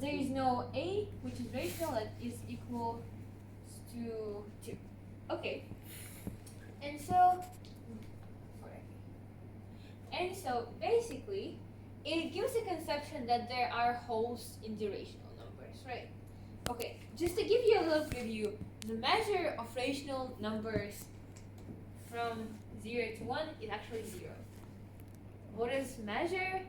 there is no a which is rational that is equal to 2. Okay. And so basically it gives a conception that there are holes in the rational numbers, right? Okay, just to give you a little preview, the measure of rational numbers from 0 to 1 is actually 0. What is measure?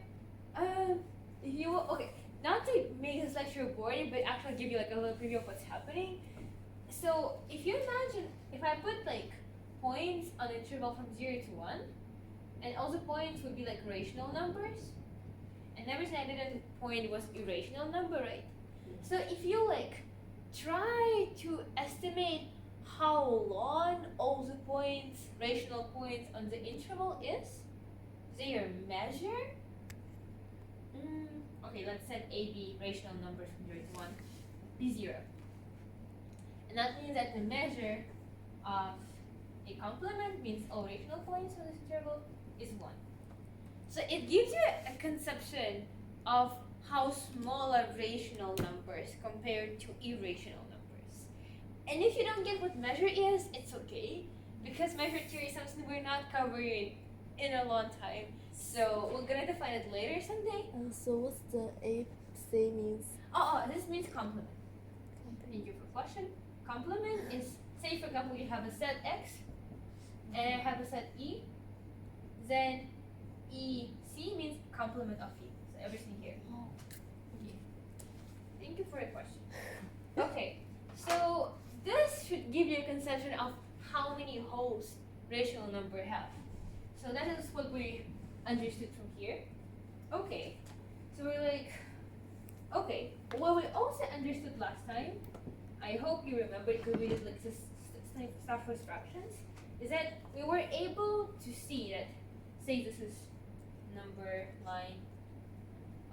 If you will, okay, not to make this lecture boring, but actually give you like a little preview of what's happening. So if you imagine, if I put like points on the interval from 0 to 1, and all the points would be like rational numbers, and every single point was irrational number, right? So if you like try to estimate how long all the points, rational points on the interval is, their measure, okay, let's set a b rational numbers from 0 to 1, be 0. And that means that the measure of a complement means all rational points on this interval is 1. So it gives you a conception of how small are rational numbers compared to irrational numbers. And if you don't get what measure is, it's okay, because measure theory is something we're not covering in a long time. So we're gonna define it later someday. And so what's the A C means? This means complement. Thank you for question. Complement is, say for example, you have a set X and I have a set E, then EC means complement of E. So everything here. Okay. Thank you for your question. Okay, so this should give you a conception of how many holes rational number have. So that is what we understood from here. Okay, so we're like, okay, what we also understood last time, I hope you remember because we did like this stuff with fractions, is that we were able to see that, say this is number line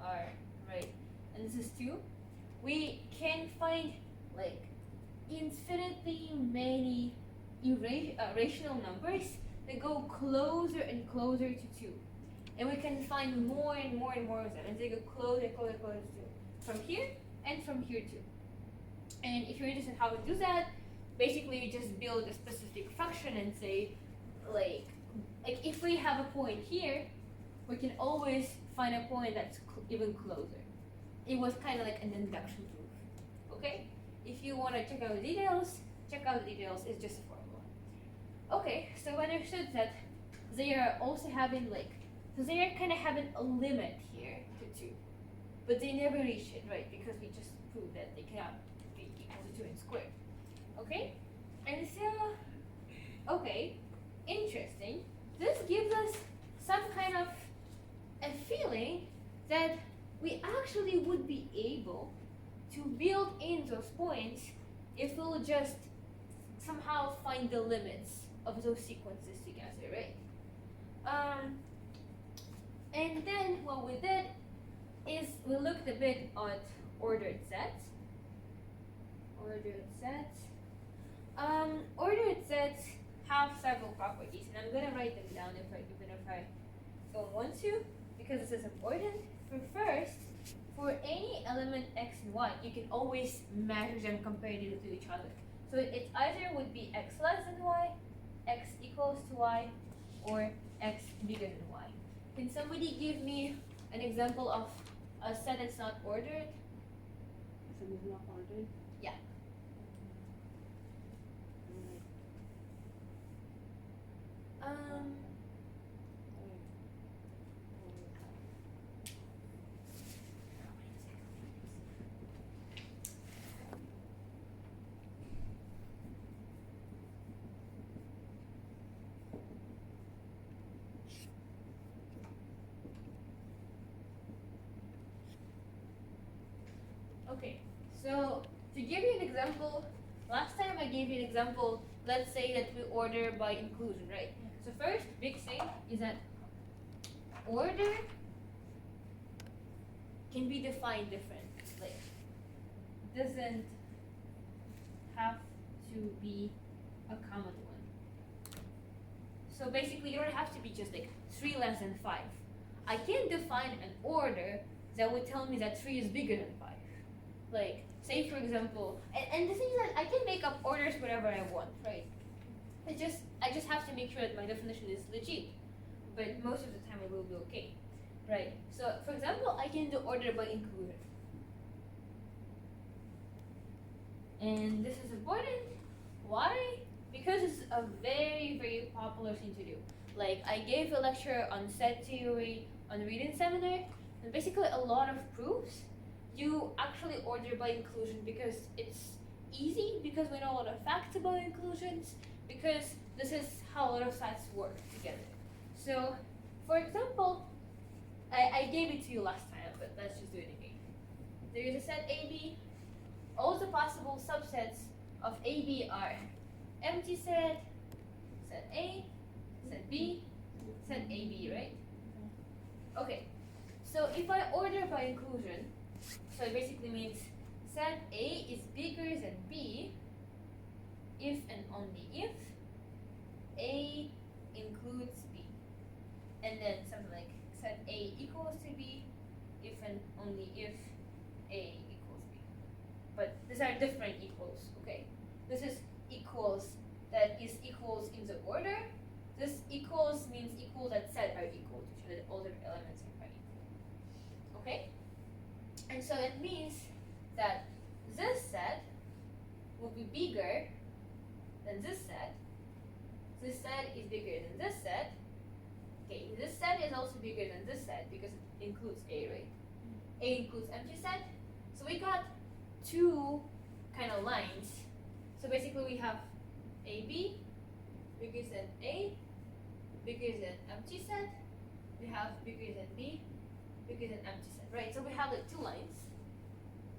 R, right, and this is 2, we can find like infinitely many rational numbers that go closer and closer to 2. And we can find more and more and more of them, and they go closer and closer and closer to from here and from here too. And if you're interested in how to do that, basically you just build a specific function and say, like if we have a point here, we can always find a point that's even closer. It was kind of like an induction proof. Okay? If you want to check out the details, it's just a formula. Okay, so we understood that they are also having like, so they are kind of having a limit here to 2, but they never reach it, right? Because we just proved that they cannot be equal to 2 and squared. Okay? And so, okay, interesting. This gives us some kind of a feeling that we actually would be able to build in those points if we'll just somehow find the limits of those sequences together, right? And then what we did is we looked a bit at ordered sets. Ordered sets have several properties, and I'm gonna write them down even if I don't want to, because this is important. First, for any element x and y, you can always measure them compared to each other. So it either would be x less than y, x equals to y, or x bigger than y. Can somebody give me an example of a set that's not ordered? Set is not ordered? Yeah. Okay, so to give you an example, last time I gave you an example, let's say that we order by inclusion, right? So first, big thing is that order can be defined different. Like, doesn't have to be a common one. So basically, you don't have to be just like 3 less than 5. I can define an order that would tell me that 3 is bigger than 5. Like, say for example, and the thing is that I can make up orders whenever I want, right? I just have to make sure that my definition is legit, but most of the time it will be okay, right? So for example, I can do order by inclusion, and this is important. Why? Because it's a very, very popular thing to do. Like, I gave a lecture on set theory on reading seminar, and basically a lot of proofs you actually order by inclusion because it's easy, because we know a lot of facts about inclusions, because this is how a lot of sets work together. So, for example, I gave it to you last time, but let's just do it again. There is a set AB. All the possible subsets of AB are empty set, set A, set B, set AB, right? Okay, so if I order by inclusion, so it basically means set A is bigger than B if and only if A includes B. And then something like set A equals to B if and only if A equals B. But these are different equals, okay? This is equals that is equals in the order. This equals means equals that set are equal to each other, that all the elements are equal. Okay? And so it means that this set will be bigger than this set. This set is bigger than this set. Okay, this set is also bigger than this set because it includes A, right? A includes empty set. So we got two kind of lines. So basically we have AB bigger than A, bigger than empty set. We have bigger than B, bigger than empty set, right? So we have like two lines.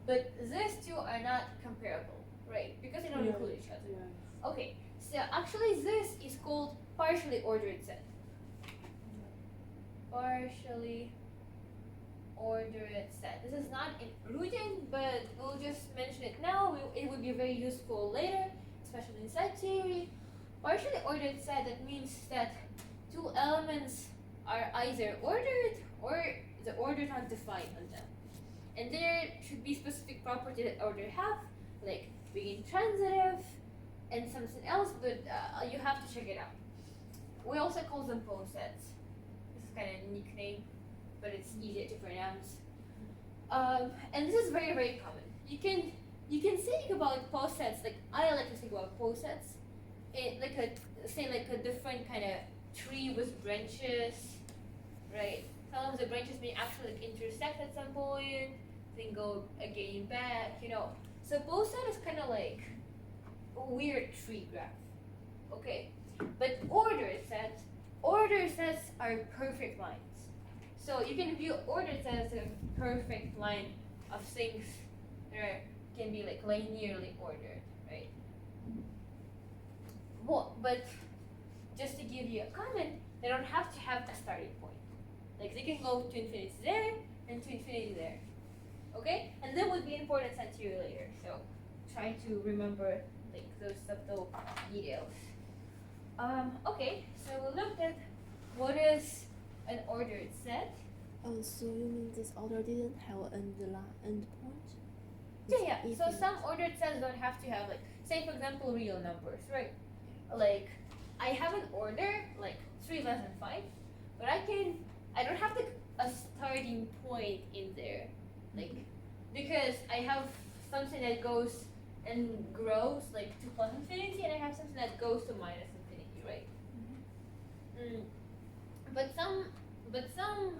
But these two are not comparable, right? Because they don't include each other. Yeah. Okay, so actually this is called partially ordered set. Partially ordered set. This is not in Rudin, but we'll just mention it now. It would be very useful later, especially in set theory. Partially ordered set, that means that two elements are either ordered or the order is not defined on them. And there should be specific property that order have, like being transitive and something else, but you have to check it out. We also call them pose sets. This is kind of a nickname, but it's easier to pronounce. And this is very, very common. You can think about pose sets, like I like to think about pose sets, like a different kind of tree with branches, right? Some of the branches may actually like intersect at some point, then go again back, you know. So pose set is kind of like a weird tree graph, okay? But ordered sets are perfect lines. So you can view ordered sets as a perfect line of things that can be like linearly ordered, right? Well, but just to give you a comment, they don't have to have a starting point. Like they can go to infinity there and to infinity there. Okay? And that would be important set theory later. So try to remember like those subtle details. Okay, so we looked at what is an ordered set. Oh, so you mean this order didn't have an end point? Yeah. So some ordered sets don't have to have like, say for example, real numbers, right? Like I have an order like 3 less than 5, but I don't have like a starting point in there, like because I have something that goes and grows like to plus infinity, and I have something that goes to minus infinity, right? But some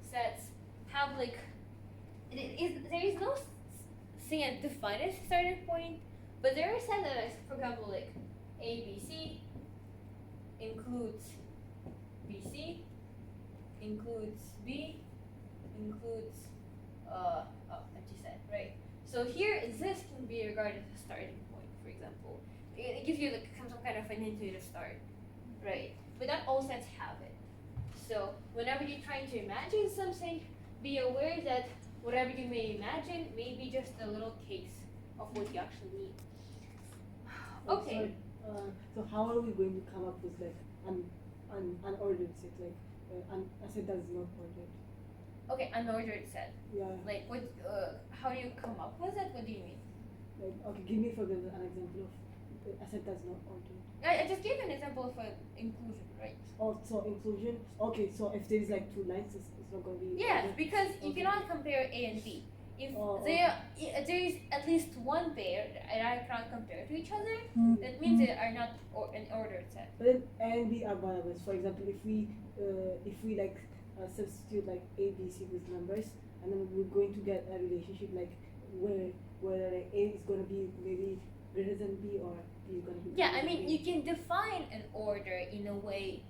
sets have like there is no thing that defines a starting point, but there are sets that is, for example, like ABC includes BC includes B includes empty set, right? So here this can be regarded as a starting point, for example. It gives you like some kind of an intuitive start, right? But not all sets have it. So whenever you're trying to imagine something, be aware that whatever you may imagine may be just a little case of what you actually need. Okay. So how are we going to come up with like an unordered set, like a set that is not ordered? Okay, unordered set. Yeah. Like what? how do you come up with it? What do you mean? Like, okay, give me for example an example of a set that's not ordered. I just gave an example of inclusion, right? Also inclusion. Okay, so if there's like two lines, it's not gonna be. Yeah, ordered. because you Okay. cannot compare A and B. If Oh, there is at least one pair that I cannot compare to each other, that means they are not an ordered set. But then A and B are variables. For example, if we like substitute like A, B, C with numbers, and then we're going to get a relationship like where like, A is gonna be maybe greater than B or B is gonna be. Yeah, greater I mean than B. you can define an order in a way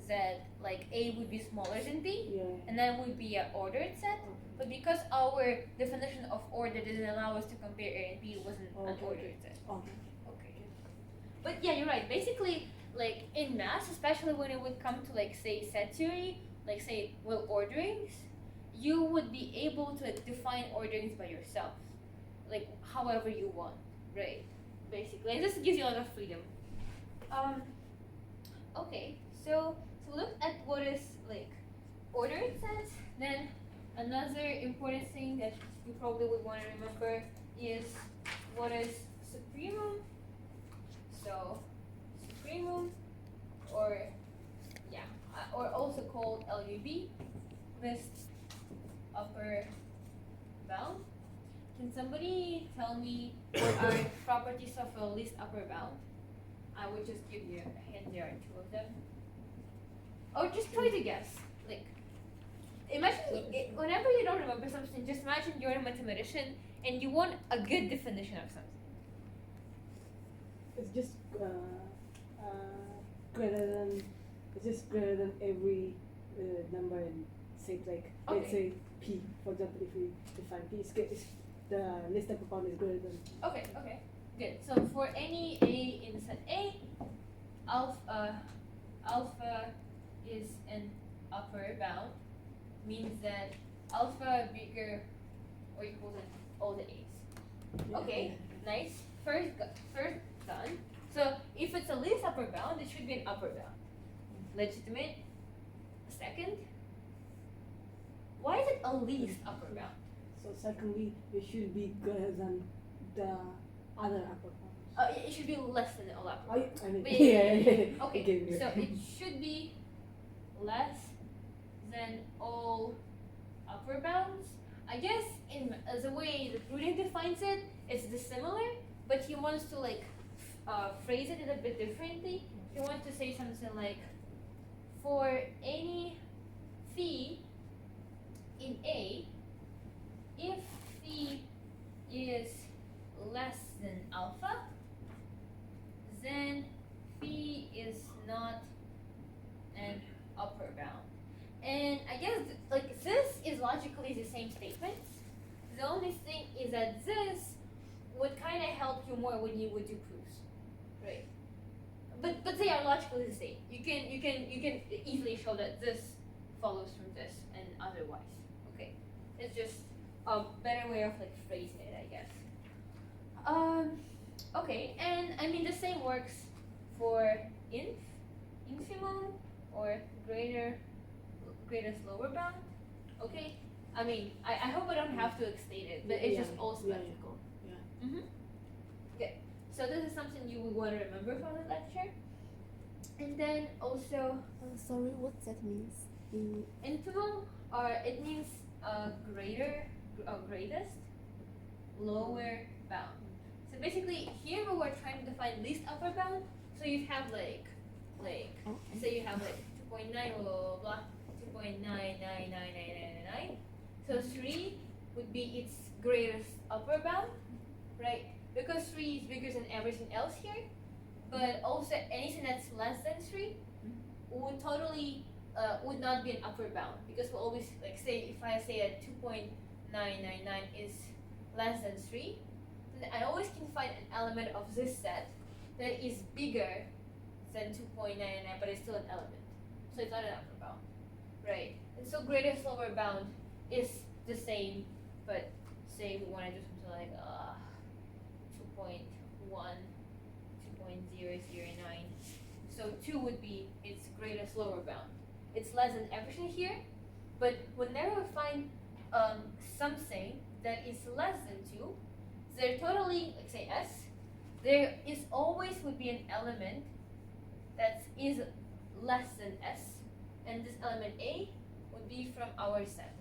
that like A would be smaller than B, Yeah. and that would be an ordered set. But because our definition of order didn't allow us to compare A and B, it wasn't an Okay, ordered set. Okay. Okay. But yeah, you're right. Basically, like in math, especially when it would come to like say set theory, like say orderings, you would be able to like, define orderings by yourself, like however you want, right? Basically, and this gives you a lot of freedom. Okay, so look at what is like ordered sets. Then another important thing that you probably would want to remember is what is supremum. So supremum, or also called LUB, list upper bound. Can somebody tell me what are properties of a least upper bound? I would just give you a hint. There are two of them. Or just try to guess. Like, imagine whenever you don't remember something, just imagine you're a mathematician and you want a good definition of something. It's just greater than. It's just greater than every number in say like let's say P. For example, if we define P, it's the list upper bound is greater than. Okay, good. So for any A in set A, alpha is an upper bound, means that alpha bigger or equal than all the A's. Yeah. Okay, nice. First done. So if it's a least upper bound, it should be an upper bound. Legitimate. Second, why is it a least upper bound? So secondly, it should be greater than the other upper bounds. It should be less than all upper. I mean, Wait, yeah. Okay, so it should be less than all upper bounds. I guess in the way that Rudin defines it, it's dissimilar, but he wants to like phrase it a bit differently. He wants to say something like, for any phi in A, if phi is less than alpha, then phi is not an upper bound. And I guess like this is logically the same statement. The only thing is that this would kind of help you more when you would do proofs, right? But they are logically the same. You can easily show that this follows from this and otherwise. Okay, it's just a better way of like phrasing it, I guess. Okay, and I mean the same works for infimum or greatest lower bound. Okay, I mean I hope I don't have to explain it, but it's just all symmetrical. Yeah. Mm-hmm. Okay, so this is something you would want to remember from the lecture. And then also Sorry, what that means? infimum, it means greatest lower bound. So basically here we were trying to define least upper bound. So you have like say you have like 2.9 blah blah blah 2.9999999. So 3 would be its greatest upper bound, right? Because 3 is bigger than everything else here, but also anything that's less than 3 would totally would not be an upper bound, because we'll always like say if I say that 2.999 is less than 3, then I always can find an element of this set that is bigger than 2.999, but it's still an element, so it's not an upper bound, right? And so greatest lower bound is the same, but say we want to do something like 2.1, 2.009. So 2 would be its greatest lower bound. It's less than everything here, but whenever we find something that is less than 2, they're totally, like say S, there is always would be an element that is less than S, and this element A would be from our set.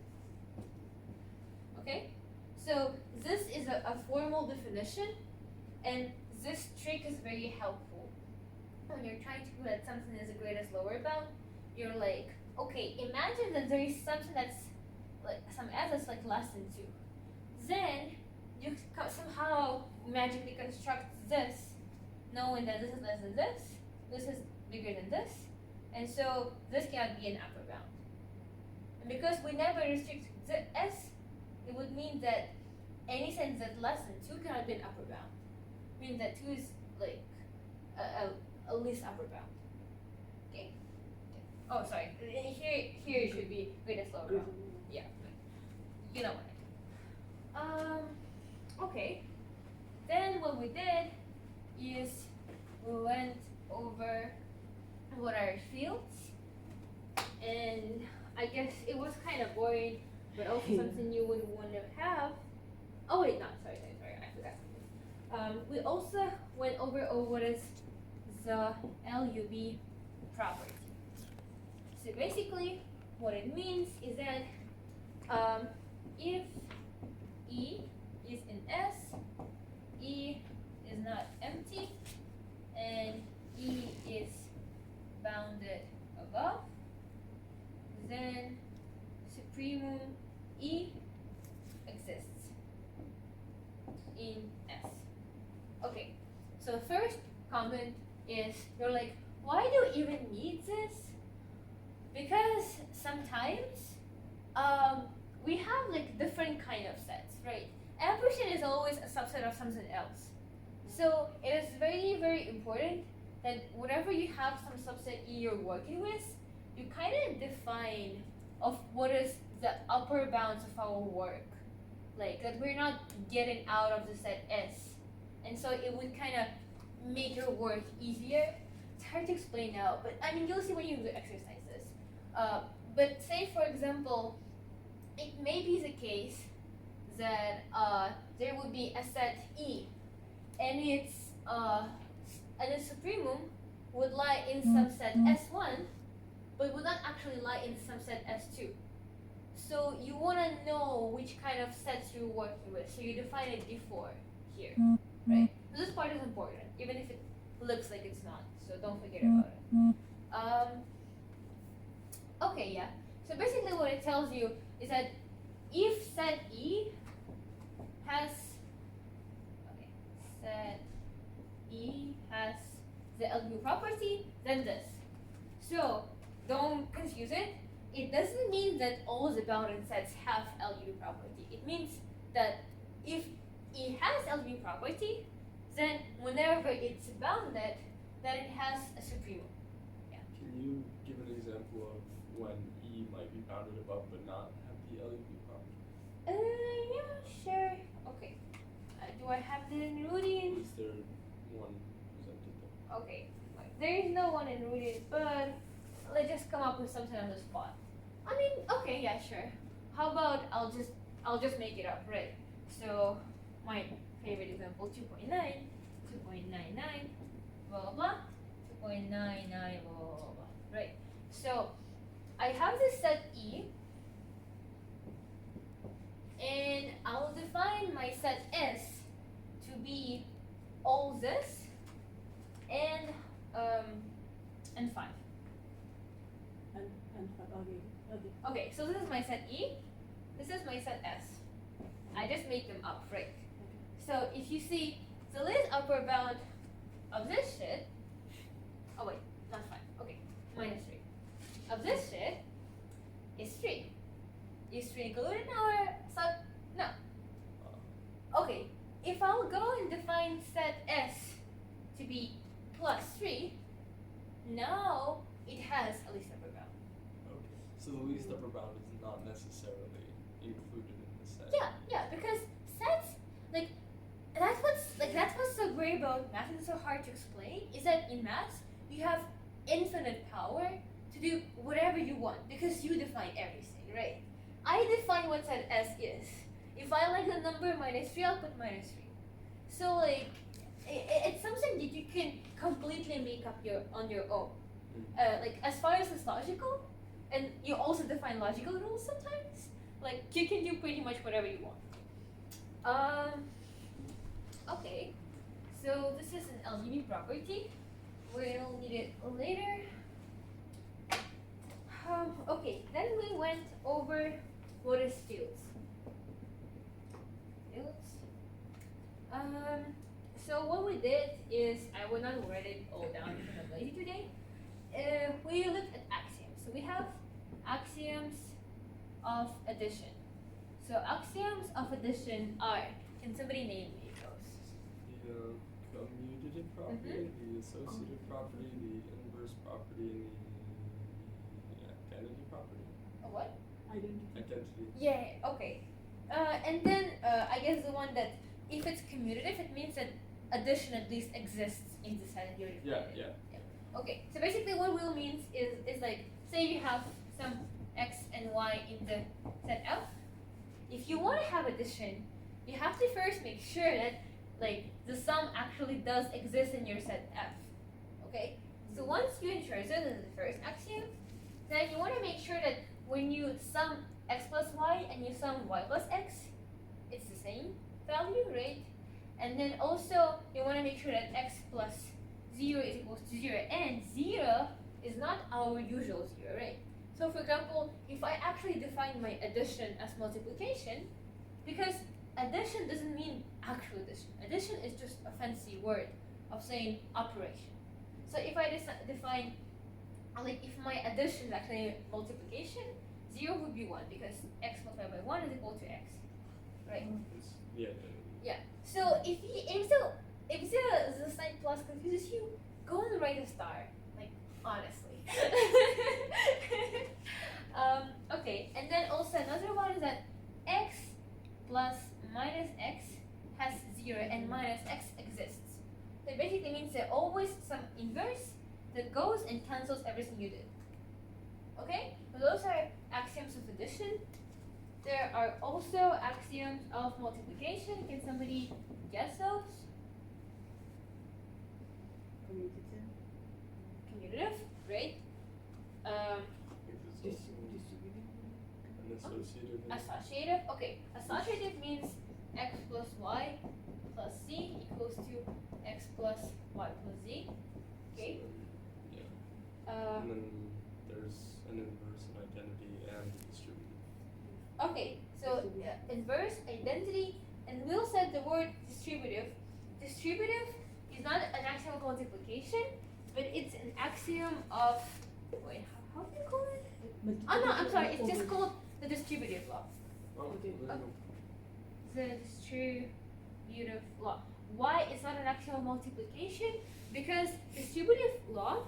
Okay? So this is a formal definition, and this trick is very helpful. When you're trying to prove that something is the greatest lower bound, you're like, okay, imagine that there is something that's like some S that's like less than 2. Then you somehow magically construct this, knowing that this is less than this is bigger than this, and so this cannot be an upper bound. And because we never restrict the S, it would mean that any sentence that's less than 2 cannot be an upper bound. Meaning that 2 is like a least upper bound. Okay. Oh, sorry. Here it should be greatest lower bound. Yeah. You know what? Okay. Then what we did is we went over what are fields, and I guess it was kind of boring, but also something you would want to have. Oh wait, no, sorry, I forgot. We also went over what is the LUB property. So basically, what it means is that if E is in S, E is not empty, and E is bounded above, then supremum E exists in S. Okay, so first comment is, you're like, why do you even need this? Because sometimes we have like different kind of sets, right? Everything is always a subset of something else. So it is very, very important that whenever you have some subset E you're working with, you kind of define of what is the upper bounds of our work. Like that we're not getting out of the set S. And so it would kind of make your work easier. It's hard to explain now, but I mean, you'll see when you do exercises. But say, for example, it may be the case that there would be a set E, and its supremum would lie in subset S1, but would not actually lie in subset S2. So you want to know which kind of sets you're working with, so you define it before here, right? So this part is important, even if it looks like it's not, so don't forget about it. Okay, yeah. So basically what it tells you is that if set E has, set E has the LU property, then this. So don't confuse it. It doesn't mean that all the bounded sets have LU property. It means that if E has LU property, then whenever it's bounded, then it has a supremum. Yeah. Can you give an example of when E might be bounded above but not have the LUB property? Yeah, sure. Okay. Do I have that in Rudin? Is there one presented there? Okay. There is no one in Rudin, but let's just come up with something on the spot. I mean, okay, yeah, sure. How about I'll just make it up, right? So my favorite example, 2.9, 2.99, blah blah blah, 2.99, blah blah blah, right? So I have this set E, and I'll define my set S to be all this and 5. And okay. Okay, so this is my set E, this is my set S. I just make them up, right? So if you see the least upper bound of this shit, oh wait, not 5, okay, minus 3. Of this shit is 3. Is 3 included in our sub? No. Okay, if I'll go and define set S to be plus 3, now it has a least upper bound. Okay. So the least upper bound is not necessarily included in the set. Yeah, because sets, that's what's so great about math and it's so hard to explain, is that in math you have infinite power to do whatever you want because you define everything, right? I define what set S is. If I like the number -3, I'll put -3. So like, it's something that you can completely make up on your own. Like as far as it's logical, and you also define logical rules sometimes. Like you can do pretty much whatever you want. Okay, so this is an LGB property. We'll need it later. Okay, then we went over what is fields. So what we did is, I will not write it all down because I'm lazy today. We looked at axioms. So we have axioms of addition. So axioms of addition are, can somebody name me those? The commutative property, the associative property, the inverse property, and the identity property. A what? Identity. Yeah, okay. And then I guess the one that, if it's commutative, it means that addition at least exists in the set you're defining. Yeah. Okay, so basically what will means is like, say you have some x and y in the set F. If you want to have addition, you have to first make sure that like the sum actually does exist in your set F. Okay? So once you ensure this is the first axiom, then you want to make sure that when you sum x plus y and you sum y plus x, it's the same value, right? And then also you want to make sure that x plus 0 is equals to 0, and 0 is not our usual 0, right? So for example, if I actually define my addition as multiplication, because addition doesn't mean actual addition. Addition is just a fancy word of saying operation. So if I define, like if my addition is actually multiplication, 0 would be 1 because x multiplied by 1 is equal to x, right? Yeah. So if the sign plus confuses you, go and write a star. Like honestly. Okay, and then also another one is that x plus minus x has 0 and minus x exists. So it basically means there's always some inverse that goes and cancels everything you did. Okay? So those are axioms of addition. There are also axioms of multiplication. Can somebody guess those? Commutative, great. Associative. Okay, associative means x plus y plus z equals to x plus y plus z. Okay. And then there's an inverse, an identity, and distributive. Okay, so inverse, identity, and we'll set the word distributive. Distributive is not an axiom of multiplication, but it's an axiom of, wait, how do you call it? Oh no, I'm sorry, it's just called the distributive law. The distributive law. Why it's not an axiom of multiplication? Because distributive law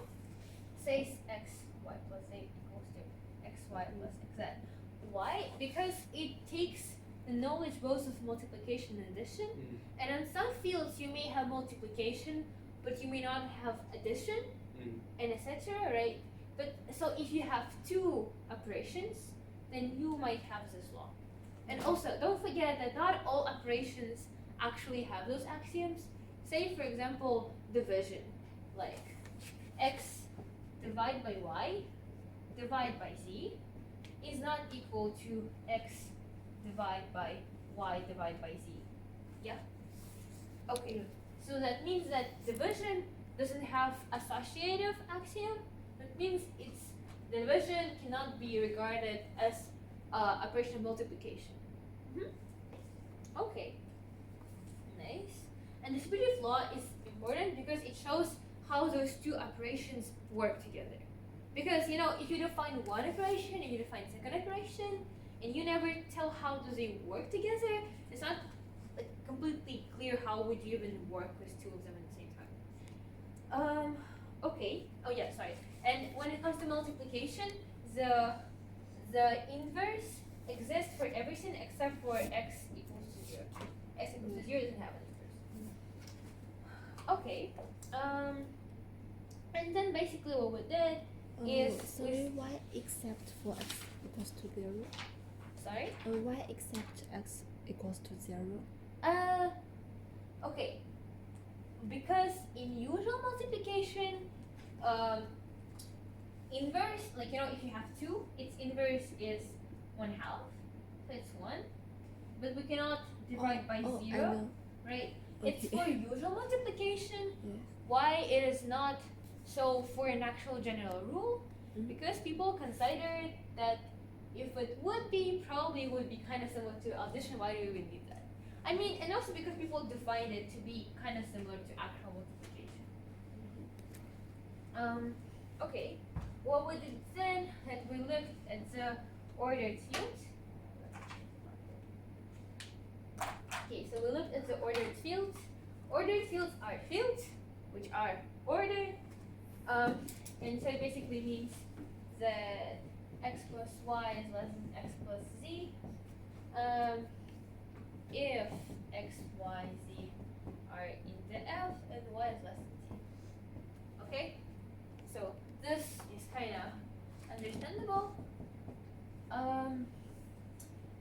says x y plus z equals to x y plus xz. Why? Because it takes the knowledge both of multiplication and addition, and in some fields you may have multiplication, but you may not have addition, and etc. Right? But so if you have two operations, then you might have this law. And also, don't forget that not all operations actually have those axioms. Say, for example, division, like x divided by y divided by z is not equal to x divided by y divided by z. Yeah? Okay, so that means that division doesn't have associative axiom. That means division cannot be regarded as operation of multiplication. Okay, nice. And distributive law is important because it shows how those two operations work together. Because if you define one operation and you define second operation, and you never tell how do they work together, it's not like completely clear how would you even work with two of them at the same time. Okay. Oh yeah, sorry. And when it comes to multiplication, the inverse exists for everything except for x equals to 0. X equals to 0 doesn't have an inverse. Okay. And then basically what we did is sorry, why except for x equals to 0? Sorry? Why except x equals to 0? Okay. Because in usual multiplication, inverse, like if you have 2, its inverse is 1/2, so it's 1. But we cannot divide by I 0, know. right? Okay. It's for usual multiplication. Yes. Why it is not so for an actual general rule? Mhm. Because people consider that if it would be, probably would be kind of similar to addition. Why do we even need that? I mean, and also because people define it to be kind of similar to actual multiplication. Okay. What we did then, that we looked at the ordered field. Okay, so we looked at the ordered fields. Ordered fields are fields which are ordered, and so it basically means that x plus y is less than x plus z. If x, y, z are in the F and y is less than z. Okay, so this is kind of understandable.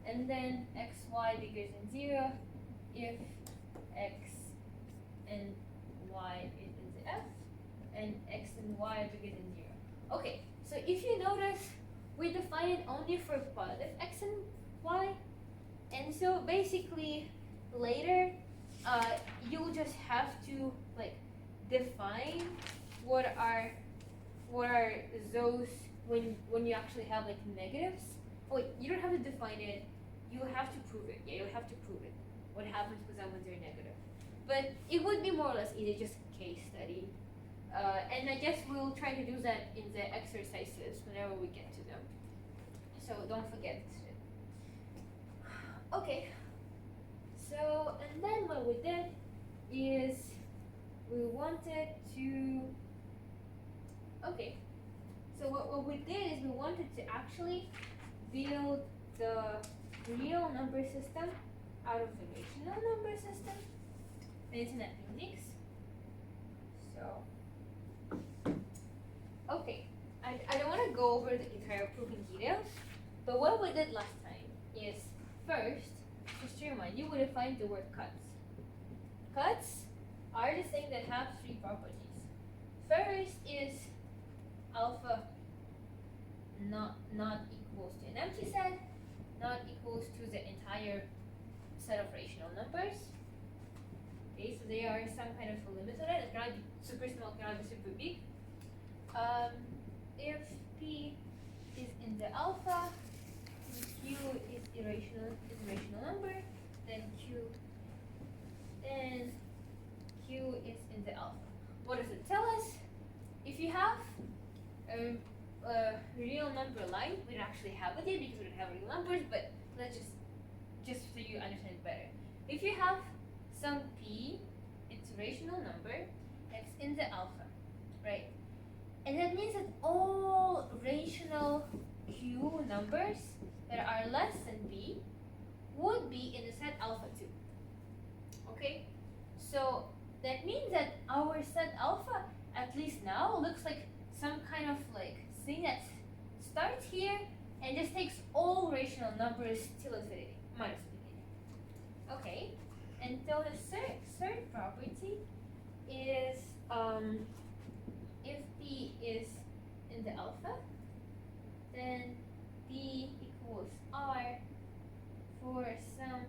And then x, y bigger than 0 if x and y is in the F and x and y are bigger than 0. Okay, so if you notice, we define it only for positive x and y, and so basically later you'll just have to like define what are those when you actually have like negatives. Oh wait, you don't have to define it, you have to prove it. Yeah, you have to prove it. What happens with them when they're negative. But it would be more or less easy, just case study. And I guess we'll try to do that in the exercises whenever we get to them. So don't forget. Okay. So, and then what we did is we wanted to, okay. So what we did is we wanted to actually build the real number system out of the rational number system. And it's an appendix. So, okay. I don't want to go over the entire proof in details, but what we did last time is first, just to remind you, we defined the word cuts. Cuts are the things that have 3 properties. First is alpha not equals to an empty set, not equals to the entire set of rational numbers. Okay, so there are some kind of a limit to that. It cannot be super small, it cannot be super big. If P is in the alpha, Q is irrational number, then Q is in the alpha. What does it tell us? If you have a real number line, we don't actually have it here because we don't have real numbers, but let's just so you understand it better. If you have some P, it's a rational number, it's in the alpha, right? And that means that all rational Q numbers that are less than B would be in the set alpha too. Okay? So that means that our set alpha, at least now, looks like some kind of like thing that starts here and just takes all rational numbers till infinity, minus infinity. Okay? And so the third property is if P is in the alpha, then B equals R for some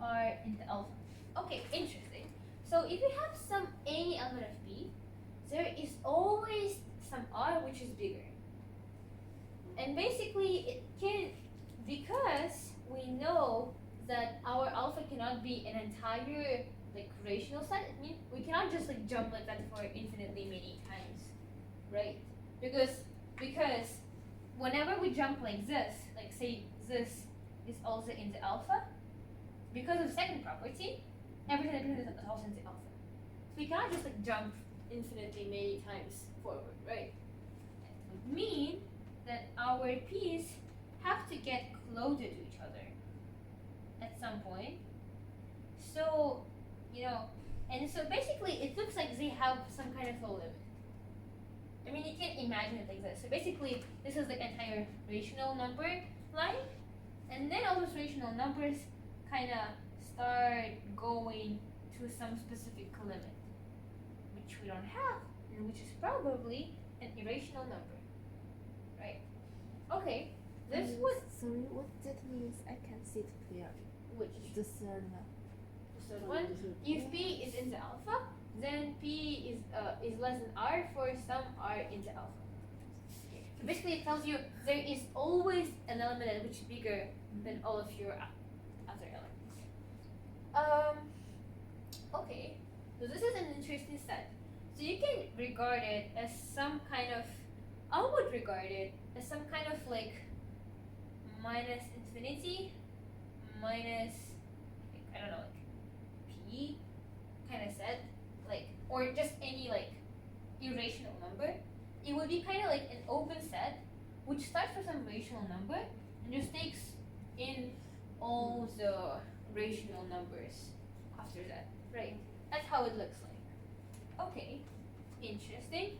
R in the alpha. Okay, interesting. So if you have some any element of P, there is always some R which is bigger. And basically it can, because we know that our alpha cannot be an entire like rational set, I mean we cannot just like jump like that for infinitely many times, right? Because whenever we jump like this, like say this is also in the alpha, because of second property, everything that is also in the alpha. So we cannot just like jump infinitely many times forward, right? It would mean that our P's have to get closer to each other at some point. So, and so basically it looks like they have some kind of a limit. I mean, you can't imagine it like this. So basically, this is the entire rational number line, and then all those rational numbers kind of start going to some specific limit, which we don't have, and which is probably an irrational number, right? Okay, this was Sorry, what that means? I can see it clearly. which The third one. the third one. If p is in the alpha, then p is less than r for some r in the alpha. So basically, it tells you there is always an element which is bigger than all of your other elements. Okay, so this is an interesting set. So you can regard it as some kind of, I would regard it as some kind of like minus infinity minus, like, I don't know, like p kind of set, like, or just any like irrational number. It would be kind of like an open set which starts with some rational number and just takes in all the rational numbers after that, right? That's how it looks like. Okay, interesting.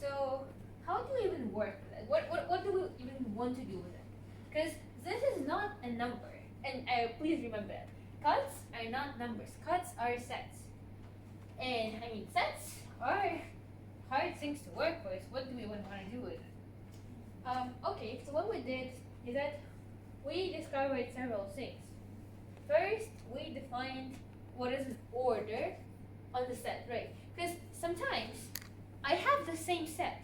So how do we even work with it? What do we even want to do with it? Because this is not a number, and please remember that. Cuts are not numbers, cuts are sets. And I mean, sets are hard things to work with. What do we want to do with it? Okay, so what we did is that we discovered several things. First, we defined what is an order on the set, right? Because sometimes I have the same set,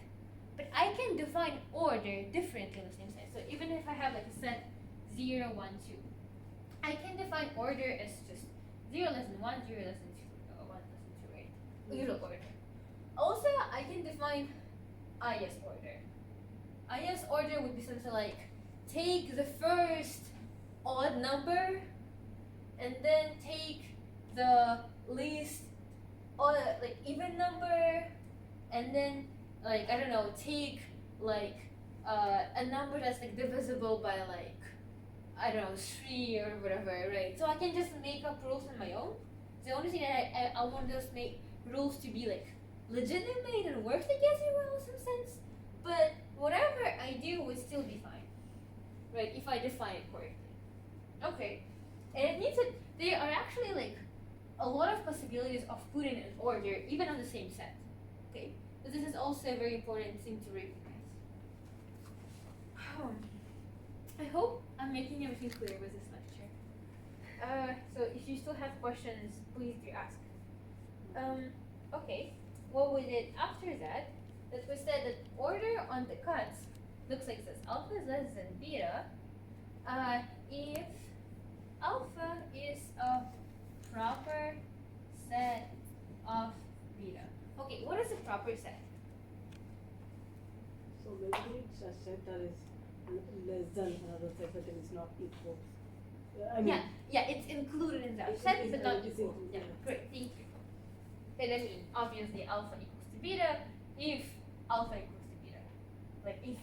but I can define order differently on the same set. So even if I have like a set 0, 1, 2, I can define order as just 0 less than 1, 0 less than 2, 1 less than 2, right? Usual order. Also, I can define IS order. IS order would be something like take the first odd number and then take the least odd, like even number, and then like I don't know, take like a number that's like divisible by like I don't know 3 or whatever, right? So I can just make up rules on my own. The only thing that I want to just make rules to be like legitimate and work together well in some sense, but whatever I do would still be fine, right? If I define it correctly. Okay, and it means that there are actually like a lot of possibilities of putting an order even on the same set. Okay, so this is also a very important thing to recognize. I hope I'm making everything clear with this lecture. So if you still have questions, please do ask. Okay, what we did after that we said that order on the cuts looks like this. Alpha is less than beta if alpha is a proper set of beta. Okay, what is a proper set? So basically it's a set that is less than another set but it is not equal. I mean, yeah, it's included in that It's set, in- but not it's equal. included, Yeah, yeah. great, thank you. And I mean, obviously, alpha equals to beta if alpha equals to beta. Like if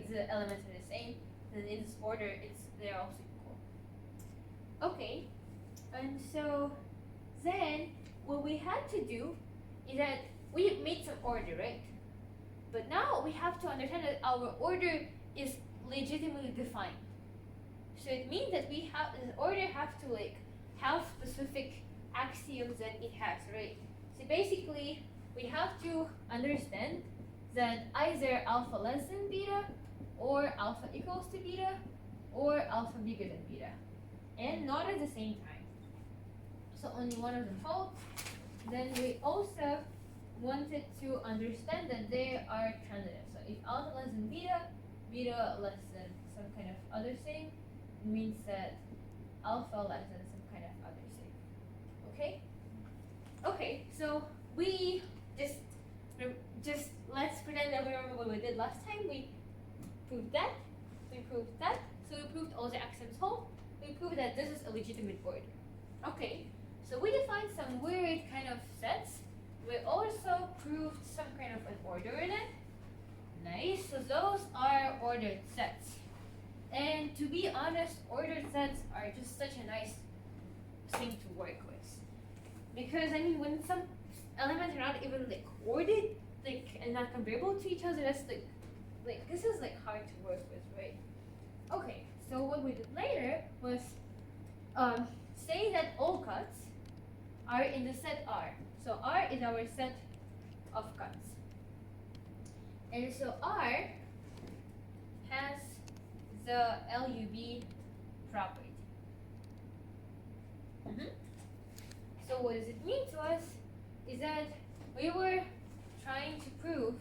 the elements are the same, then in this order, they're also equal. Okay, and so then what we had to do is that we made some order, right? But now we have to understand that our order is legitimately defined. So it means that the order have to like have specific axioms that it has, right? So basically, we have to understand that either alpha less than beta, or alpha equals to beta, or alpha bigger than beta, and not at the same time. So only one of them false. Then we also wanted to understand that they are transitive. So if alpha less than beta, beta less than some kind of other thing, it means that alpha less than some kind of other thing. Okay? Okay, so we just let's pretend that we remember what we did last time. We proved that. We proved that. So we proved all the axioms hold. We proved that this is a legitimate order. Okay, so we defined some weird kind of sets. We also proved some kind of an order in it. Nice. So those are ordered sets. And to be honest, ordered sets are just such a nice thing to work with. Because I mean, when some elements are not even like ordered, like and not comparable to each other, that's like this is like hard to work with, right? Okay, so what we did later was say that all cuts are in the set R. So R is our set of cuts. And so R has the LUB property. So what does it mean to us is that we were trying to prove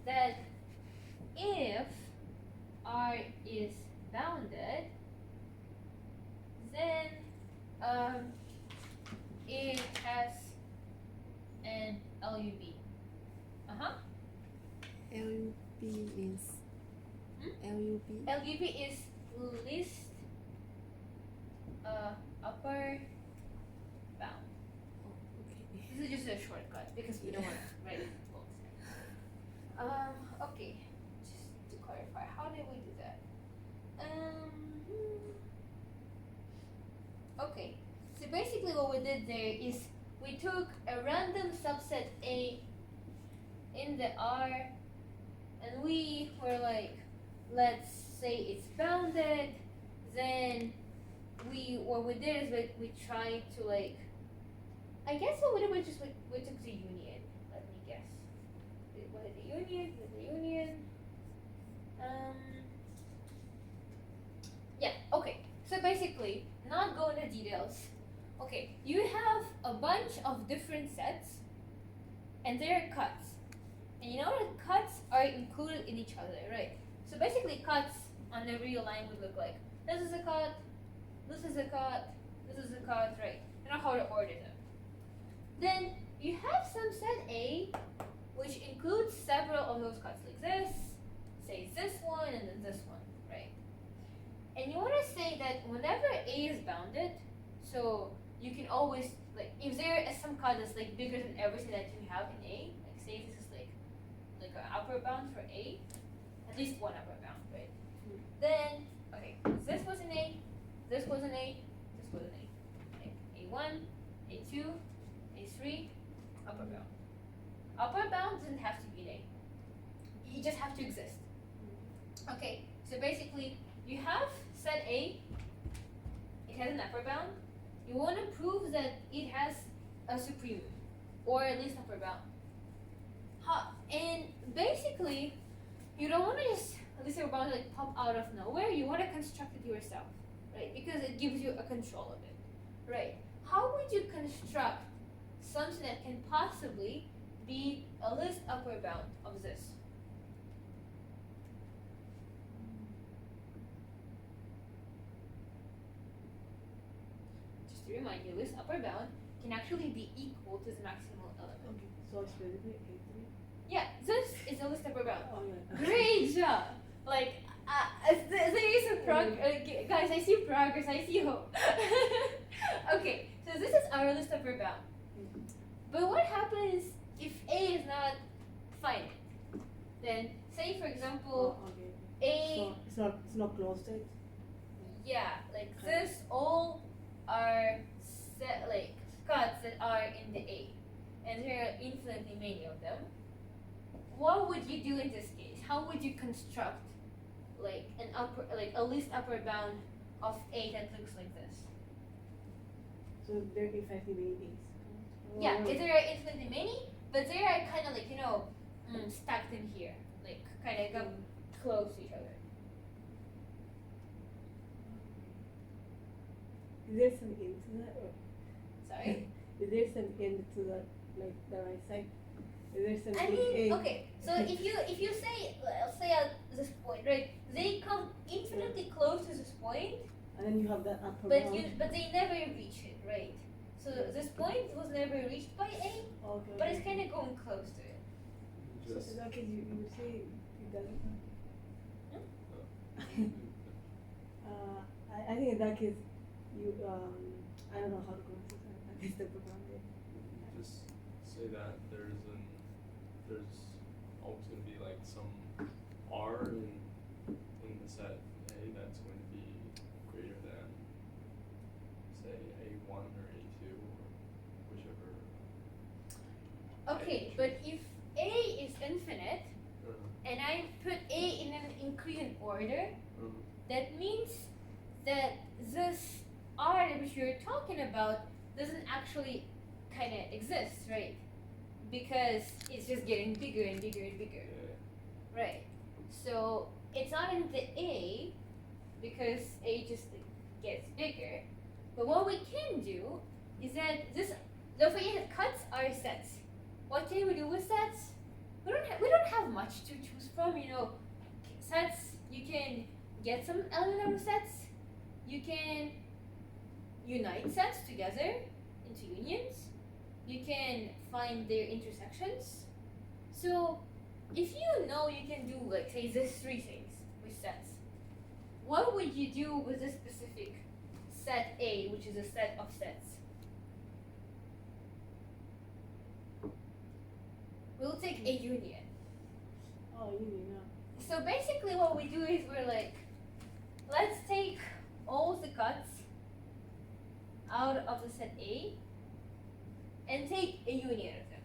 that if R is bounded, then it has an LUB. LUB is LUB. LUB is least upper bound. Oh, okay. This is just a shortcut because we don't want to write it in books. Okay, just to clarify, how did we do that? Okay, so basically what we did there is we took a random subset A in the R and we were like, let's say it's bounded, then what we did is we tried to like, I guess what we did was just we took the union. Let me guess. What is the union? What is the union? Yeah. Okay. So basically, not go into details. Okay, you have a bunch of different sets, and they are cuts. And you know that cuts are included in each other, right? So basically, cuts on the real line would look like this is a cut, this is a cut, this is a cut, right? You know how to order them. Then you have some set A, which includes several of those cuts, like this, say this one, and then this one, right? And you want to say that whenever A is bounded, so you can always, like, if there is some cut that's like bigger than everything that you have in A, like say this is like an upper bound for A, at least one upper bound, right? Then, okay, this was an A, this was an A, this was an A. Okay, A1, A2, A3, upper bound. Upper bound doesn't have to be an A. You just have to exist. Okay, so basically, you have set A, it has an upper bound. You want to prove that it has a supremum, or at least upper bound. And basically, you don't want to just at least upper bound like pop out of nowhere. You want to construct it yourself, right? Because it gives you a control of it, right? How would you construct something that can possibly be a least upper bound of this? Just to remind you, least upper bound can actually be equal to the maximal element. Okay, so it's basically A3. Yeah, this is a least upper bound. Oh yeah. Great job! Like, there is a guys, I see progress, I see hope. Okay, so this is our list upper bound. But what happens if A is not finite? Then, say for example, Okay. A, So it's not closed yet. yeah, like this all are set, like cuts that are in the A. And there are infinitely many of them. What would you do in this case? How would you construct like a least upper bound of A that looks like this? So there are effectively many A's. Yeah, there are infinitely many, but they are kind of like, stacked in here, like kind of come close to each other. Is there some end to that? Or Sorry? is there some end to that, like the right side? Is there some I big mean, A? okay, so if you say, let's say at this point, right, they come infinitely close to this point, And then you have that upper but bound. they never reach it, right? So this point was never reached by A, Okay. but it's kind of going close to it. So Just in that case, you would say it doesn't. I think in that case, you I don't know how to pronounce it. I guess the program there. just say that there's always going to be like some R in the set A that's going to be greater than, say, A1 or A2 or whichever. Okay, but if A is infinite, and I put A in an increasing order, that means that this R which you're talking about doesn't actually kind of exist, right? Because it's just getting bigger and bigger and bigger, Yeah. right? So it's not in the A because A just gets bigger. But what we can do is that this, don't forget that cuts are sets. What can we do with sets? We don't have much to choose from, you know. Sets, you can get some element out of sets. You can unite sets together into unions. You can find their intersections. So if you know you can do, like, say, these three things with sets, what would you do with this specific set A, which is a set of sets? We'll take a union. Oh, union, yeah. So basically what we do is we're like, let's take all the cuts out of the set A and take a union of them.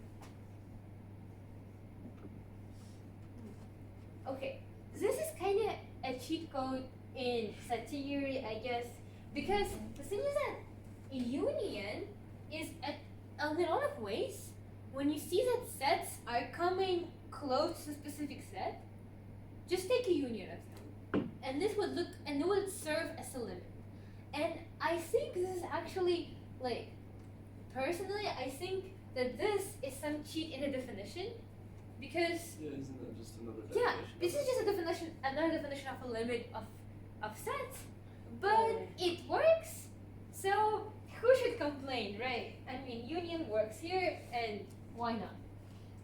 Okay, this is kind of a cheat code in set theory, I guess, because the thing is that a union is in a lot of ways, when you see that sets are coming close to a specific set, just take a union of them, and this would look, and it would serve as a limit. And I think this is actually, like, personally, I think that this is some cheat in the definition, because Yeah, isn't that just another yeah, definition? this is just a definition, another definition of a limit of sets, but it works. So who should complain, right? I mean, union works here, and why not?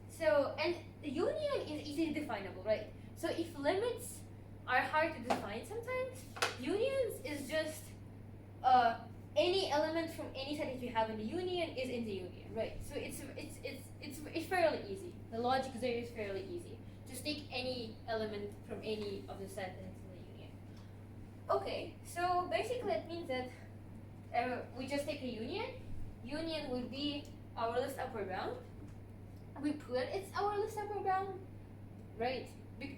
So, and the union is easily definable, right? So if limits are hard to define sometimes, unions is just any element from any set that you have in the union is in the union, right? So it's fairly easy. The logic there is fairly easy. Just take any element from any of the set and it's in the union. Okay, so basically it means that we just take a union. Union would be our list upper bound. We put it's our list upper bound, right?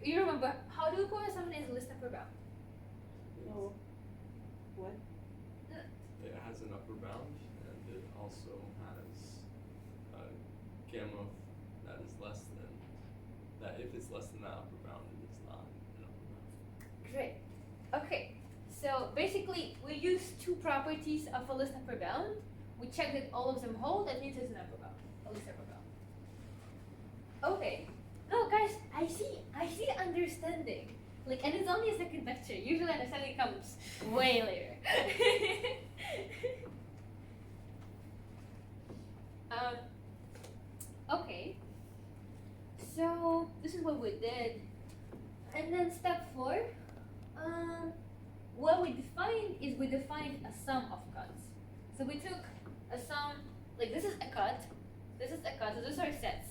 You remember, how do we put something as a list upper bound? No. What? It has an upper bound, and it also has a gamma that is less than that. If it's less than that upper bound, it is not an upper bound. Great. Okay. So basically, we use two properties of a list upper bound. We check that all of them hold. That means it's an upper bound, a list upper bound. Okay. No, guys, I see understanding. Like, and it's only a second lecture. Usually, understanding comes way later. Okay. So this is what we did, and then step 4. What we defined is we defined a sum of cuts. So we took a sum, like this is a cut, this is a cut, so those are sets.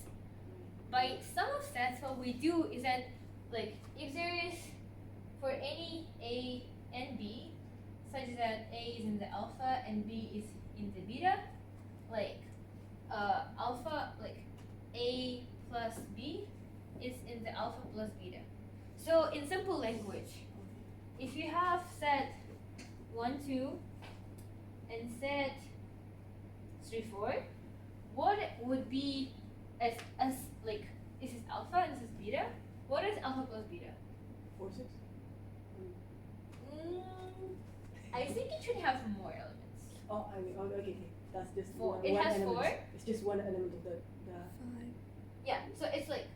By sum of sets, what we do is that, like, if there is, for any A and B, such that A is in the alpha and B is in the beta, like, alpha, like, A plus B is in the alpha plus beta. So in simple language, if you have set 1, 2, and set 3, 4, what would be as like, this is alpha and this is beta? What is alpha plus beta? 4, 6? I think it should have more elements. Oh, I mean, okay. That's just 4. one It has element. 4. It's just one element of the 5. Yeah, so it's like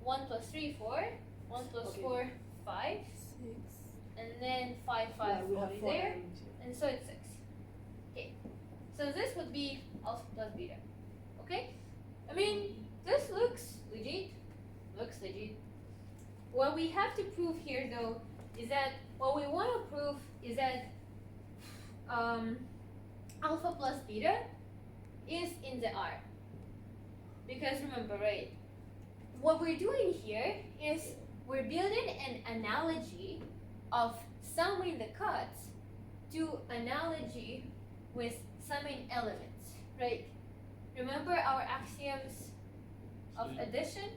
1 plus 3, 4. 1 plus Okay. 4, 5. 6. And then 5, 5 yeah, we will have be 4 there. elements here. And so it's 6. Okay. So this would be alpha plus beta. Okay? I mean, this looks legit. Looks legit. What we have to prove here, though, is that what we want to prove is that alpha plus beta is in the R. Because remember, right? What we're doing here is we're building an analogy of summing the cuts to analogy with summing elements, right? Remember our axioms of So addition?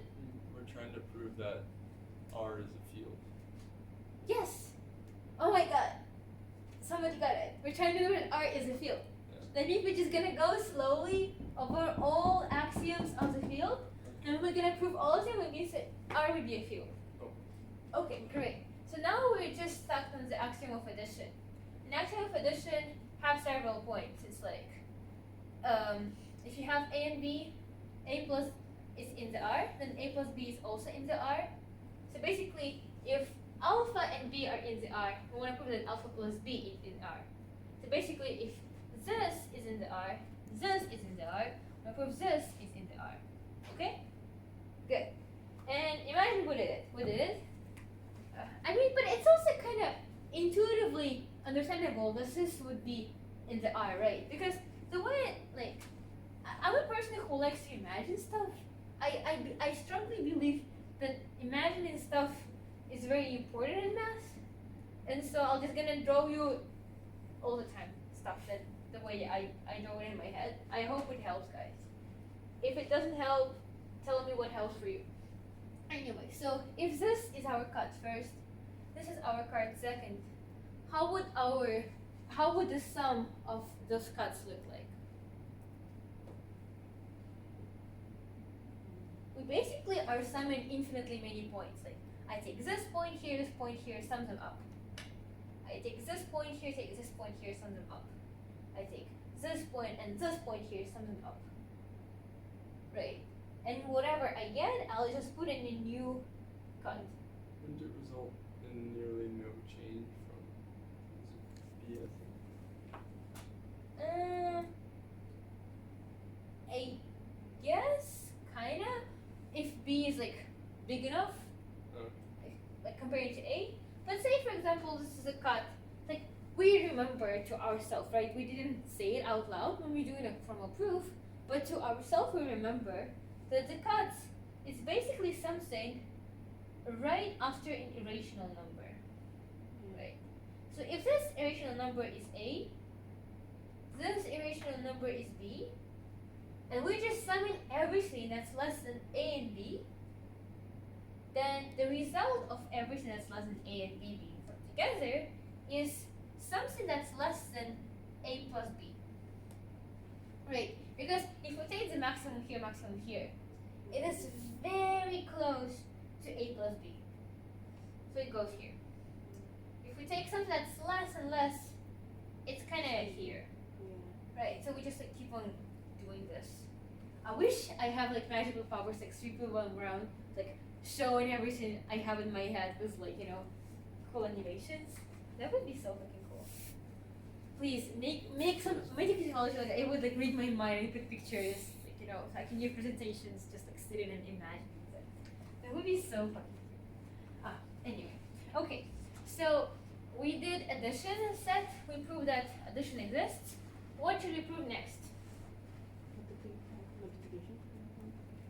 We're trying to prove that R is a field. Yes. Oh my god. somebody got it. We're trying to do that R is a field. Yeah. That means we're just gonna go slowly over all axioms of the field, and we're gonna prove all of them, which means that R would be a field. Oh. Okay, great. So now we're just stuck on the axiom of addition. An axiom of addition have several points. It's like, if you have A and B, A plus is in the R, then A plus B is also in the R. So basically, if alpha and B are in the R, we want to prove that alpha plus B is in R. So basically, if this is in the R, this is in the R, we prove this is in the R. Okay? Good. And imagine we did it. We did it. I mean, but it's also kind of intuitively understandable that this would be in the R, right? Because the way, like, I'm a person who likes to imagine stuff. I strongly believe that imagining stuff is very important in math, and so I'm just gonna draw you all the time stuff that the way I draw it in my head. I hope it helps, guys. If it doesn't help, tell me what helps for you. Anyway, so if this is our cut first, this is our card second, how would the sum of those cuts look like? We basically are summing infinitely many points. Like, I take this point here, sum them up. I take this point here, take this point here, sum them up. I take this point and this point here, sum them up. Right? And whatever I get, I'll just put in a new cut. Wouldn't it result in nearly no change from B, I think? I guess, kinda. If B is like big enough, like compared to A. But say for example, this is a cut. Like, we remember to ourselves, right? We didn't say it out loud when we're doing a formal proof, but to ourselves we remember that the cut is basically something right after an irrational number, right? So if this irrational number is A, this irrational number is B, and we're just summing everything that's less than A and B, then the result of everything that's less than A and B being put together is something that's less than A plus B. Right? Because if we take the maximum here, it is very close to A plus B. So it goes here. If we take something that's less and less, it's kind of here. Right? So we just like keep on doing this. I wish I have like magical powers like sweeping around, like showing everything I have in my head with like, cool animations. That would be so fucking cool. Please make a technology like it would like read my mind and put pictures, like, so I can give presentations just like sitting and imagining that. That would be so fun. Anyway. Okay. So we did addition set, we proved that addition exists. What should we prove next?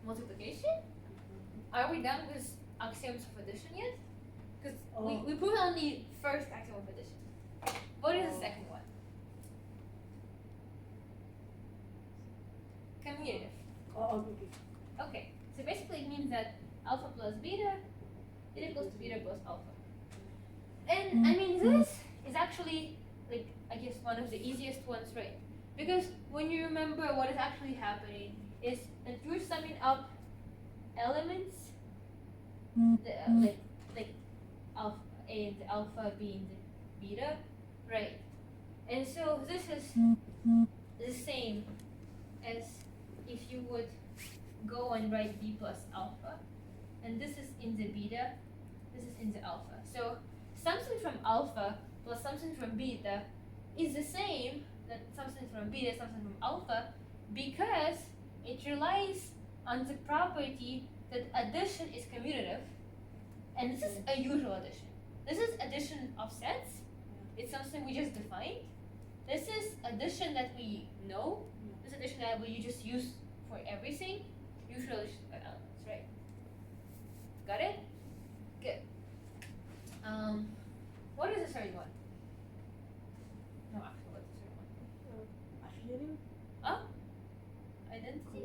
Multiplication? Are we done with axioms of addition yet? Because we proved only first axiom of addition. What is the second one? Commutative. Okay. Okay, so basically it means that alpha plus beta equals to beta plus alpha. And I mean, this is actually, like, I guess one of the easiest ones, right? Because when you remember what is actually happening is that you're summing up elements, like alpha A and alpha B and beta, right? And so this is the same as if you would go and write B plus alpha, and this is in the beta, this is in the alpha. So something from alpha plus something from beta is the same that something from beta, something from alpha, because it relies on the property that addition is commutative, and this is a usual addition. This is addition of sets. It's something we just defined. This is addition that we know. This addition that we just use for everything. Usual addition of elements, right? Got it? Good. What is the third one? No, actually, what's the third one? Affiliative? Identity?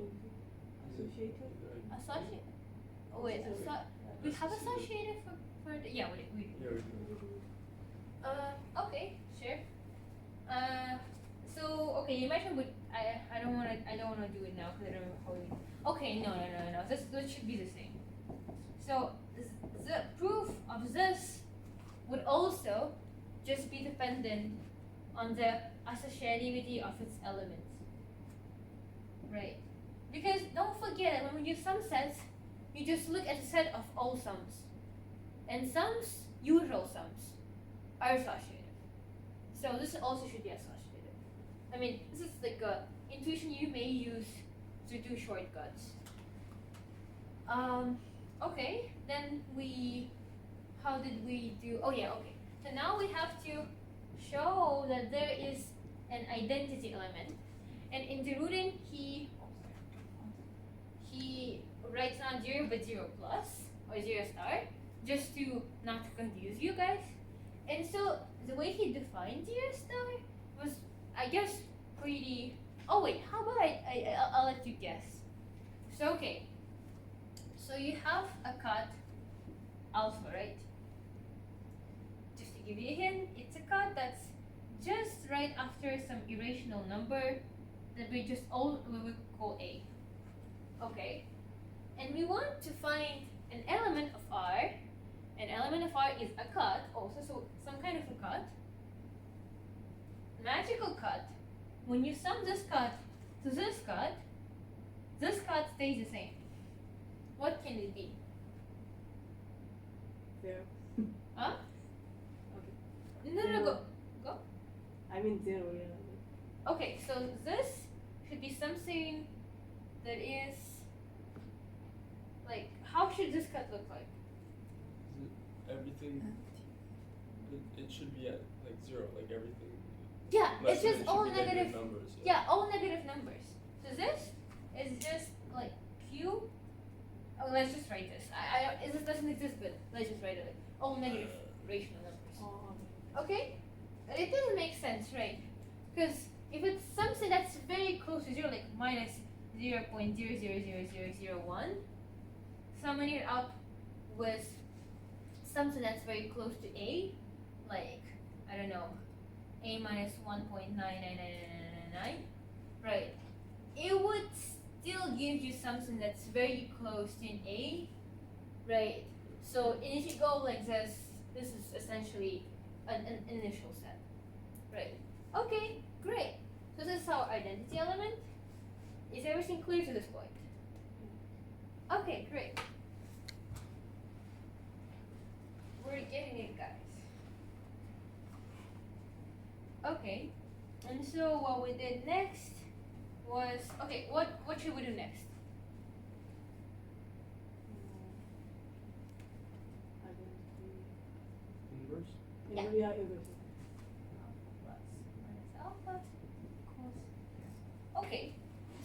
Associated? Associate? Oh wait, we have associated for the, yeah, we do. Yeah, we do. Okay, sure. So okay, you mentioned, but I don't wanna do it now because I don't remember how we. Okay, no. This should be the same. So the proof of this would also just be dependent on the associativity of its elements, right? Because don't forget that when we use sum sets, you just look at a set of all sums, and sums, usual sums, are associative. So this also should be associative. I mean, this is like a intuition you may use to do shortcuts. Okay, then how did we do? Oh yeah, okay. So now we have to show that there is an identity element, and in the Rudin he writes not 0 but 0 plus or 0 star, just to not confuse you guys. And so the way he defined 0 star was, I guess, pretty. Oh wait, how about I'll let you guess. So okay, so you have a cut alpha, right? Just to give you a hint, it's a cut that's just right after some irrational number that we will call A. Okay, and we want to find an element of R. An element of R is a cut also, so some kind of a cut. Magical cut. When you sum this cut to this cut stays the same. What can it be? 0. Huh? Okay. No, go. I mean 0, yeah. Okay, so this should be something that is like, how should this cut look like? Everything, it should be at like 0, like everything. Yeah, Less it's than just it should all be negative. numbers. Yeah, all negative numbers. So this is just like Q. Oh, let's just write this. This doesn't exist, but let's just write it like all negative rational numbers. Oh, Okay? But it doesn't make sense, right? Because if it's something that's very close to 0, like minus 0.000001, summing it up with something that's very close to A, like, I don't know, A minus 1.99999, right? It would still give you something that's very close to an A, right? So, and if you go like this is essentially an initial set, right? Okay, great. So this is our identity element. Is everything clear to this point? Okay, great. We're getting it, guys. Okay, and so what we did next was, okay, what should we do next? Inverse. Yeah. Yeah, inverse. Plus minus alpha equals. Okay,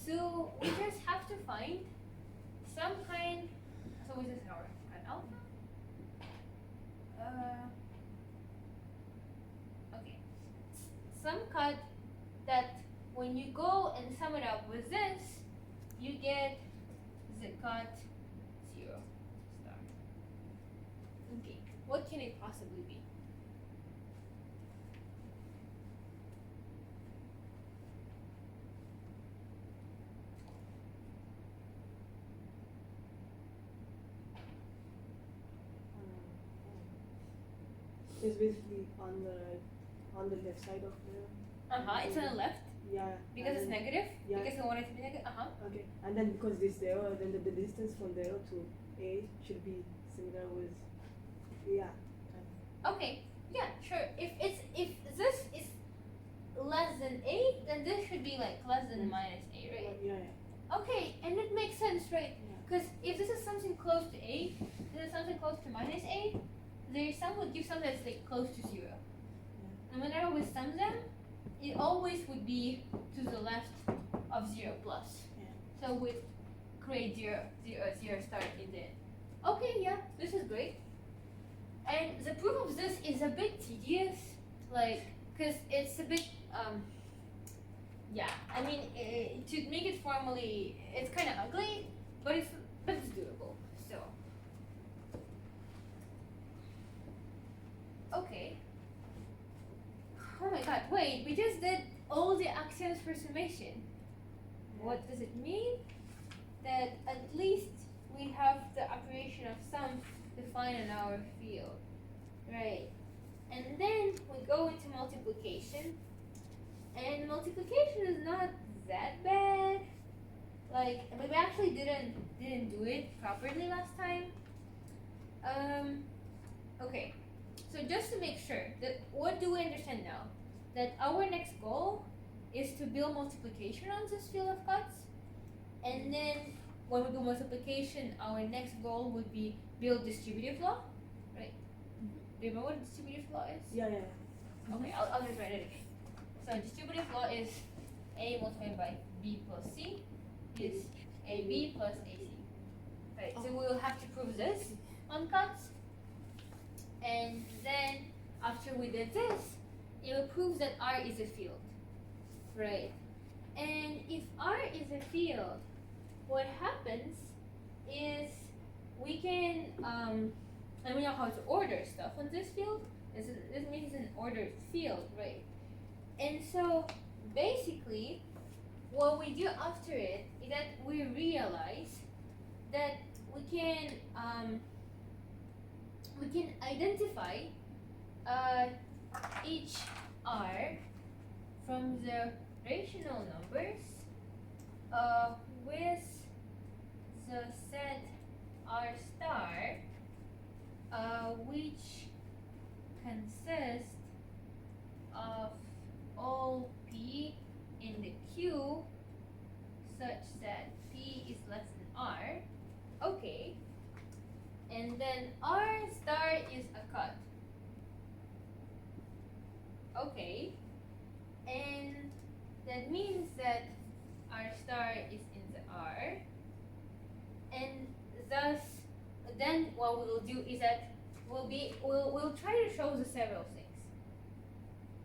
so we just have to find some kind. So is this an alpha? Okay, some cut that when you go and sum it up with this, you get the cut 0 star. Okay, what can it possibly be? It's basically on the left side of the. It's on the left Yeah. because and it's then- negative. Yeah. Because I want it to be negative. Okay, and then because this 0, then the distance from 0 to A should be similar with. Yeah. Okay. Yeah. Sure. If this is less than A, then this should be like less than minus A, right? Yeah. Okay, and it makes sense, right? Yeah. Because if this is something close to A, this is something close to minus A, the sum would give something that's like close to 0. And whenever we sum them, it always would be to the left of 0 plus. Yeah. So we create 0 star in there. Okay, yeah, this is great. And the proof of this is a bit tedious, like, because it's a bit, yeah, I mean, to make it formally, it's kind of ugly, but it's doable, so. Okay. Oh my god, wait, we just did the axioms for summation. What does it mean? That at least we have the operation of sum defined in our field, right? And then we go into multiplication, and multiplication is not that bad. Like, we actually didn't do it properly last time. Okay, so just to make sure that what do we understand now? That our next goal is to build multiplication on this field of cuts, and then when we do multiplication, our next goal would be build distributive law, right? Do you remember what distributive law is? Yeah. Okay, I'll just write it again. So distributive law is A multiplied by B plus C is AB plus AC. Right, so we will have to prove this on cuts. And then after we did this, it will prove that R is a field. Right. And if R is a field, what happens is we can and we know how to order stuff on this field. This means it's an ordered field, right? And so basically what we do after it is that we realize that we can identify each R from the rational numbers with the set R star which consists of all P in the Q such that P is less than R. Okay. And then R star is a cut. Okay. And that means that R star is in the R. And thus then what we'll do is that we'll try to show the several things.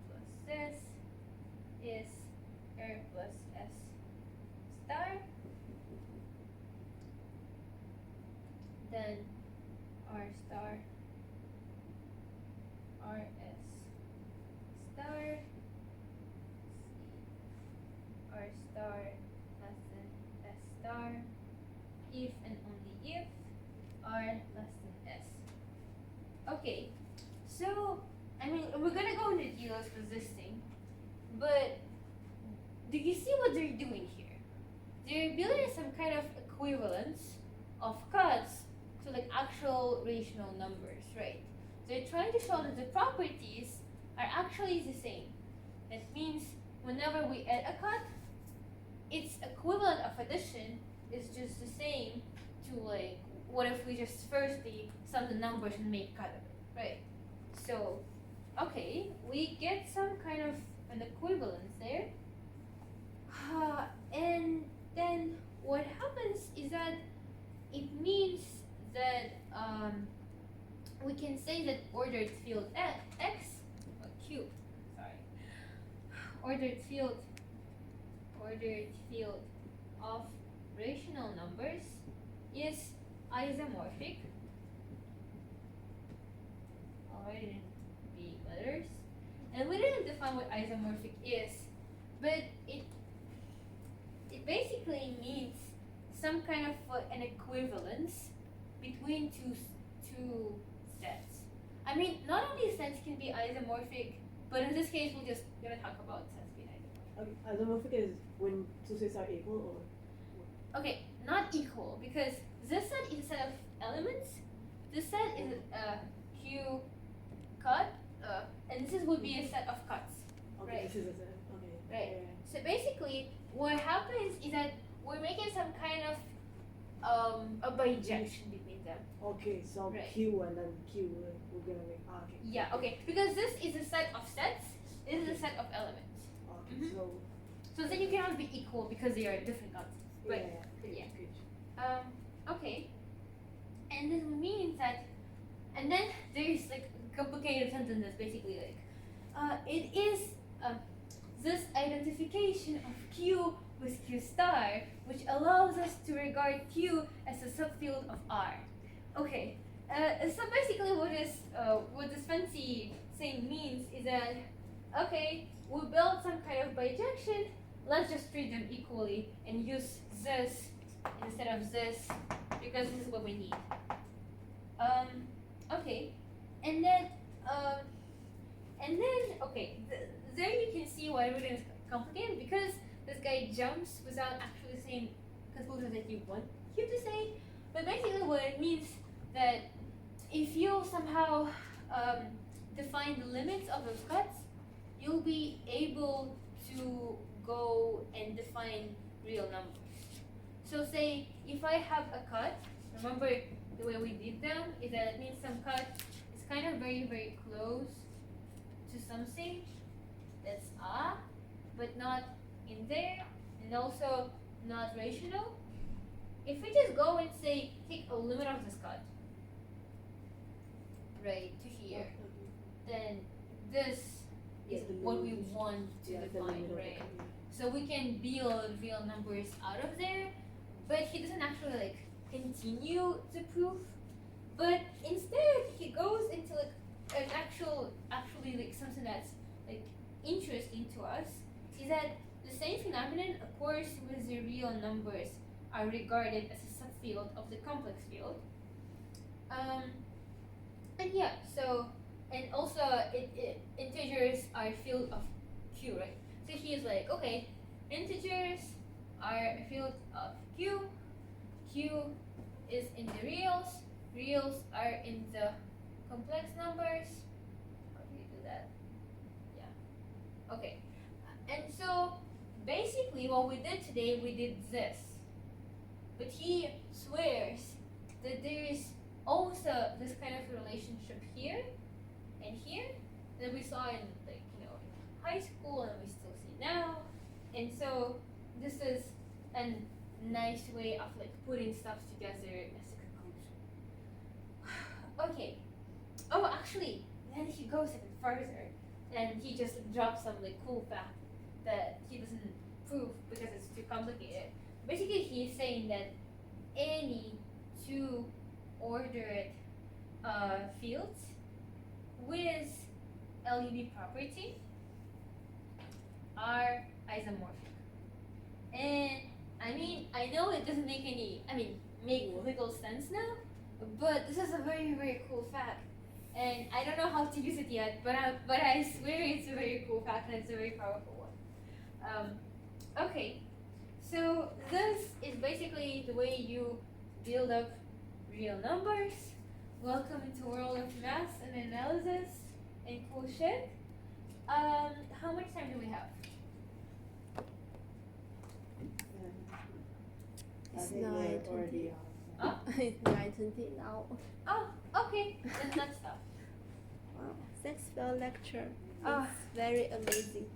Plus this is R plus S star. Then R star RS star R star less than S star if and only if R less than S. Okay, so I mean we're gonna go into details with this thing, but do you see what they're doing here? They're building some kind of equivalence of cuts to like actual rational numbers, right? They're trying to show that the properties are actually the same. That means whenever we add a cut, its equivalent of addition is just the same to like what if we just firstly sum the numbers and make cut of it, right? So, okay, we get some kind of an equivalence there. And then what happens is that it means that we can say that ordered field X or Q, sorry, ordered field of rational numbers is isomorphic. I'll write it in big letters. And we didn't define what isomorphic is, but it basically means some kind of an equivalence between two sets. I mean, not only sets can be isomorphic, but in this case, we're just gonna talk about sets being isomorphic. Isomorphic is when two sets are equal, or Okay, not equal, because this set is a set of elements. This set is a Q cut, and this would be a set of cuts. okay, Right. this is a set. Okay. Right. Yeah. So basically, what happens is that we're making some kind of a bijection between them. Okay, so Right. Q and then Q we're gonna make. Okay. Yeah, okay. Because this is a set of sets, this is a set of elements. Okay, Mhm. so So then you cannot be equal because they are different cuts. Right. Yeah. Yeah. Good. Okay. And this means that, and then there is like complicated sentences basically like, it is this identification of Q with Q star which allows us to regard Q as a subfield of R. Okay. So basically what this fancy saying means is that, okay, we build some kind of bijection, let's just treat them equally and use this instead of this because this is what we need. Okay, and then okay, there you can see why Rudin is complicated because this guy jumps without actually saying conclusions that you want him to say. But basically, what it means that if you somehow define the limits of those cuts, you'll be able to go and define real numbers. So say if I have a cut, remember the way we did them is that it means some cut is kind of very, very close to something that's but not in there, and also not rational. If we just go and say, take a limit of this cut, right, to here, then this is what we want to define, right? So we can build real numbers out of there, but he doesn't actually like continue the proof, but instead he goes into like an actually like something that's like interesting to us, is that the same phenomenon occurs with the real numbers are regarded as a subfield of the complex field. And yeah, so, and also integers are a field of Q, right? So he's like, okay, integers are a field of Q, Q is in the reals are in the complex numbers. How do you do that? Yeah, okay. And so basically what we did today, we did this. But he swears that there is also this kind of relationship here and here that we saw in like, you know, in high school and we still see now. And so this is a nice way of like putting stuff together as a conclusion. Okay. Oh, actually, then he goes even further and he just drops some like cool fact that he doesn't prove because it's too complicated. Basically, he's saying that any two ordered fields with LUB property are isomorphic. And I mean, I know it doesn't make little sense now, but this is a very, very cool fact. And I don't know how to use it yet, but I swear it's a very cool fact and it's a very powerful one. Okay, so this is basically the way you build up real numbers. Welcome into world of math and analysis and cool shit. How much time do we have? It's I think we're 9:20. already Huh? It's 9:20 now. Oh, okay, then let's stop. Wow, thanks for your lecture. Ah. It's very amazing.